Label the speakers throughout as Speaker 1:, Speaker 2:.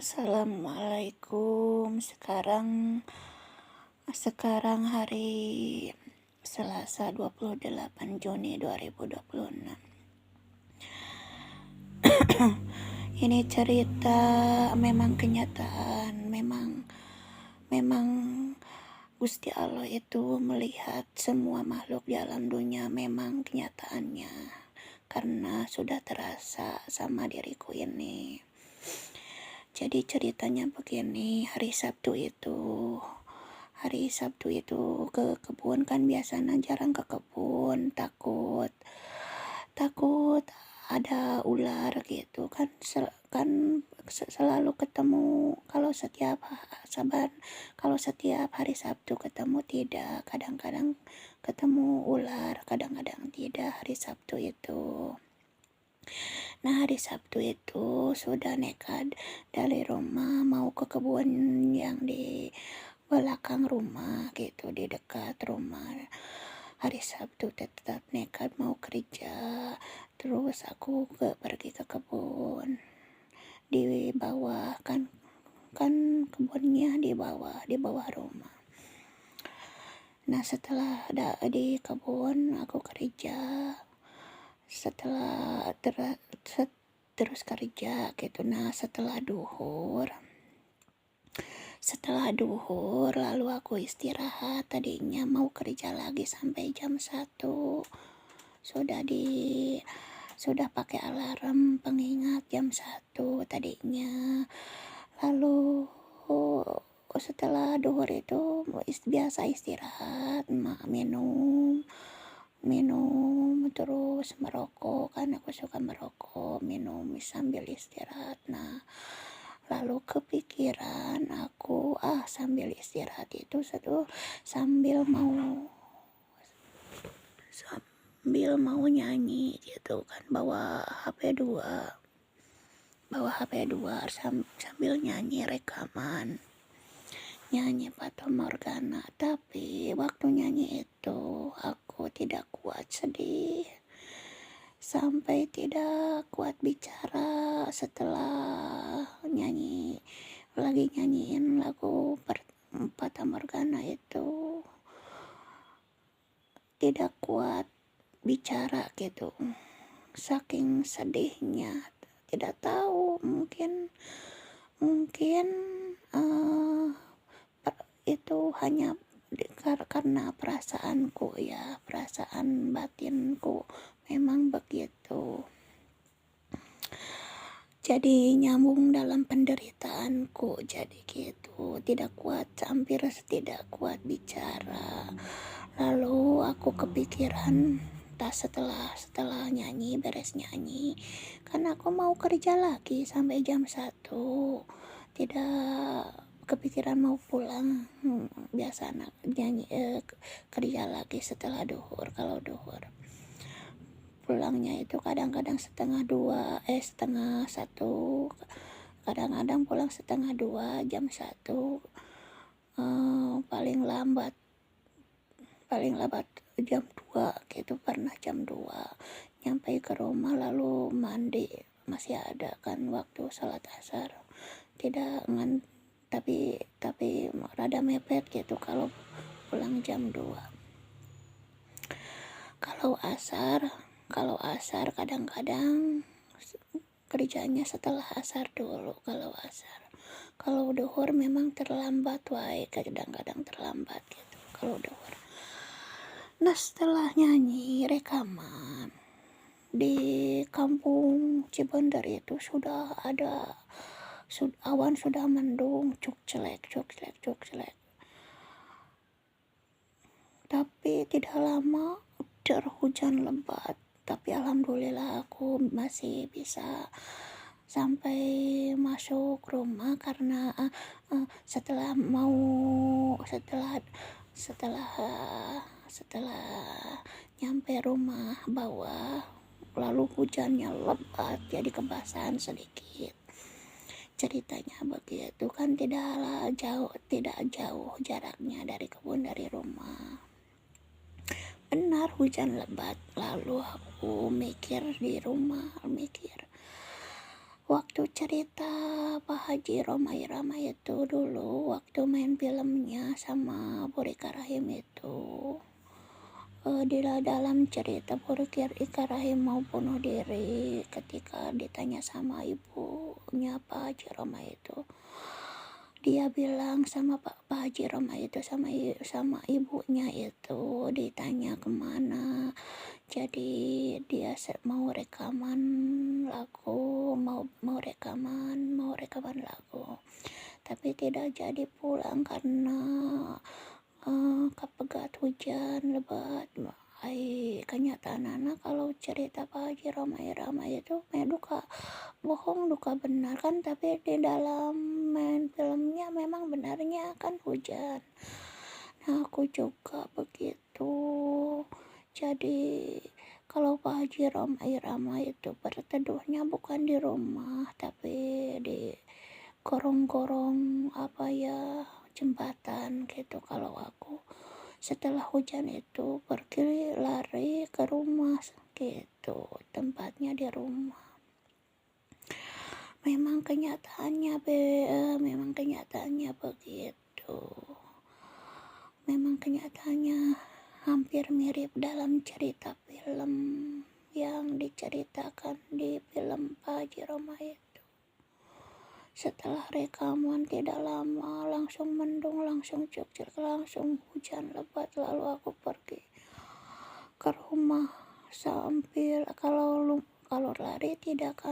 Speaker 1: Assalamualaikum. Sekarang hari Selasa 28 Juni 2026. Ini cerita memang kenyataan, memang Gusti Allah itu melihat semua makhluk di alam dunia, memang kenyataannya, karena sudah terasa sama diriku ini. Jadi ceritanya begini, hari Sabtu itu ke kebun, kan biasanya jarang ke kebun, takut ada ular gitu kan, selalu ketemu. Kalau setiap hari Sabtu ketemu tidak, kadang-kadang ketemu ular, kadang-kadang tidak hari Sabtu itu. Nah, hari Sabtu itu sudah nekat dari rumah mau ke kebun yang di belakang rumah gitu, di dekat rumah. Hari Sabtu tetap nekat mau kerja, terus aku pergi ke kebun di bawah, kan kebunnya di bawah rumah. Nah, setelah di kebun aku kerja, setelah terus kerja gitu. Nah, setelah duhur lalu aku istirahat. Tadinya mau kerja lagi sampai jam 1. Sudah pakai alarm pengingat jam 1 tadinya. Lalu setelah duhur itu biasa istirahat, minum terus merokok, kan aku suka merokok, minum sambil istirahat. Nah, lalu kepikiran aku sambil istirahat itu sambil mau nyanyi gitu kan, bawa HP 2 sambil nyanyi, rekaman nyanyi Fata Morgana. Tapi waktu nyanyi itu aku tidak kuat, sedih sampai tidak kuat bicara. Setelah nyanyiin lagu Fata Morgana itu tidak kuat bicara gitu, saking sedihnya. Tidak tahu, mungkin itu hanya karena perasaanku ya, perasaan batinku memang begitu. Jadi nyambung dalam penderitaanku, jadi gitu, hampir tidak kuat bicara. Lalu aku kepikiran, setelah beres nyanyi, kan aku mau kerja lagi sampai jam 1. Tidak kepikiran mau pulang. Biasa anak nyanyi kerja lagi setelah duhur. Kalau duhur pulangnya itu kadang-kadang setengah 1, kadang-kadang pulang setengah 2, jam 1, paling lambat jam 2 gitu. Pernah jam 2 nyampe ke rumah, lalu mandi, masih ada kan waktu salat asar. Tapi rada mepet gitu kalau pulang jam 2. Kalau asar kadang-kadang kerjanya setelah asar dulu. Kalau duhur memang terlambat, kadang-kadang terlambat gitu kalau duhur. Nah, setelah nyanyi rekaman di kampung Cibender itu awan sudah mendung, cuk celek. Tapi tidak lama hujan lebat. Tapi alhamdulillah aku masih bisa sampai masuk rumah karena setelah nyampe rumah bawah, lalu hujannya lebat, jadi kebasahan sedikit. Ceritanya begitu kan, tidak jauh jaraknya dari kebun dari rumah. Benar hujan lebat. Lalu aku mikir di rumah, waktu cerita Pak Haji Rhoma Irama itu dulu waktu main filmnya sama Bu Rika Rahim itu, di dalam cerita Bu Rika Rahim mau bunuh diri, ketika ditanya sama ibunya Pak Haji Rhoma itu, dia bilang sama Pak Haji Rhoma itu, sama ibunya itu, ditanya kemana, jadi dia mau rekaman lagu, mau rekaman lagu, tapi tidak jadi pulang karena kepegat hujan lebat. Kenyataan anak kalau cerita Pak Haji Rhoma Irama itu duka bohong duka benar kan, tapi di dalam main filmnya memang benarnya kan hujan. Nah aku juga begitu. Jadi kalau Pak Haji Rhoma Irama itu berteduhnya bukan di rumah, tapi di gorong-gorong jembatan gitu. Kalau aku setelah hujan itu pergi lari ke rumah gitu, tempatnya di rumah. Memang kenyataannya begitu. Memang kenyataannya hampir mirip dalam cerita film yang diceritakan di film Pak Haji Rhoma itu. Setelah rekaman tidak lama langsung mendung, langsung cucur, langsung hujan lebat, lalu aku pergi ke rumah sambil kalau lari tidak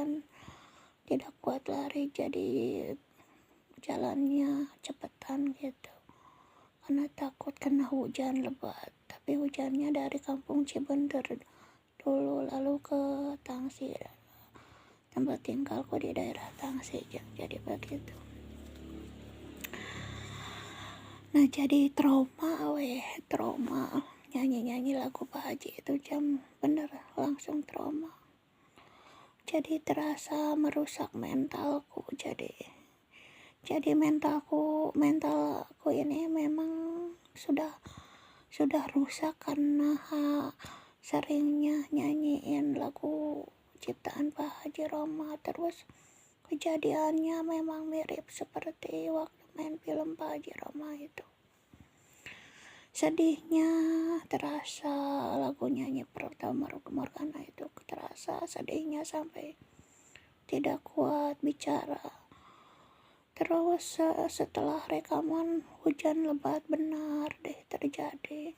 Speaker 1: kuat lari, jadi jalannya cepetan gitu karena takut kena hujan lebat. Tapi hujannya dari kampung Cibender dulu lalu ke Tangsi, tempat tinggalku di daerah Tangsi, jadi begitu. Nah jadi trauma nyanyi lagu Pak Haji itu bener langsung trauma, jadi terasa merusak mentalku. Jadi mentalku ini memang sudah rusak karena seringnya nyanyiin lagu ciptaan Pak Haji Rhoma. Terus kejadiannya memang mirip seperti waktu main film Pak Haji Rhoma itu. Sedihnya terasa, lagu nyanyi pertama Morgana itu terasa sedihnya sampai tidak kuat bicara. Terus setelah rekaman hujan lebat benar deh terjadi,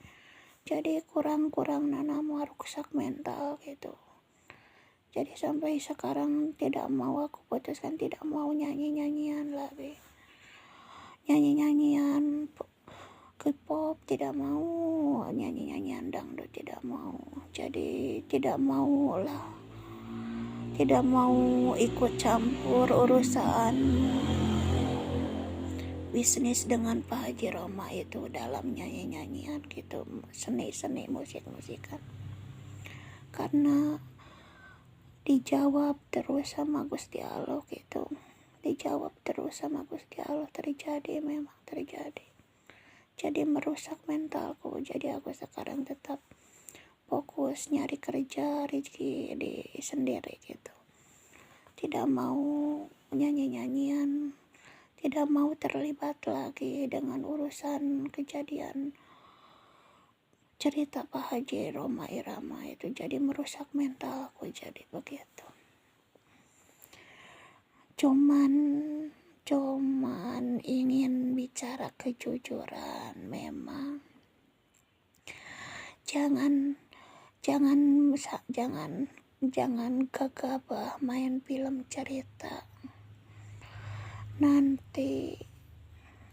Speaker 1: jadi kurang mau rusak mental gitu. Jadi sampai sekarang tidak mau, aku putuskan tidak mau nyanyian lagi, nyanyian K-pop tidak mau, nyanyian dangdut tidak mau. Jadi tidak mau ikut campur urusan bisnis dengan Pak Haji Rhoma itu dalam nyanyian gitu, seni musik-musikan. Karena dijawab terus sama Gusti Allah gitu. Memang terjadi. Jadi merusak mentalku. Jadi aku sekarang tetap fokus nyari kerja, rezeki di sendiri gitu. Tidak mau nyanyian, tidak mau terlibat lagi dengan urusan kejadian cerita Pak Haji Rhoma Irama itu. Jadi merusak mentalku, jadi begitu. Cuman ingin bicara kejujuran, memang jangan gegabah main film cerita, nanti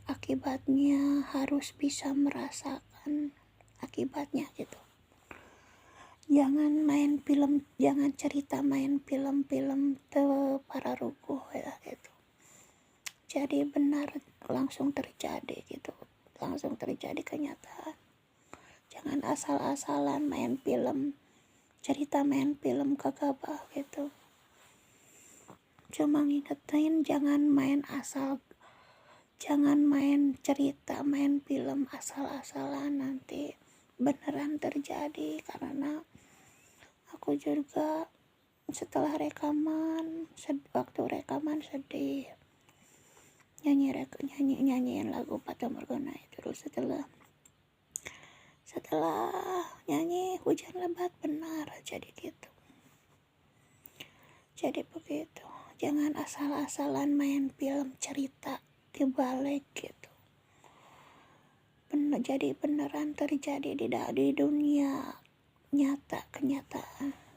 Speaker 1: akibatnya harus bisa merasakan akibatnya gitu. Jangan cerita main film para rukuh ya gitu. Jadi benar langsung terjadi gitu, langsung terjadi kenyataan. Jangan asal-asalan main film gegabah gitu. Cuma ngingetin jangan main cerita main film asal-asalan, nanti beneran terjadi. Karena aku juga setelah waktu rekaman sedih, nyanyiin lagu Fata Morgana itu dulu. Setelah nyanyi hujan lebat benar, jadi gitu. Jadi begitu, jangan asal-asalan main film cerita dibalik gitu. Jadi beneran terjadi di dunia nyata, kenyataan.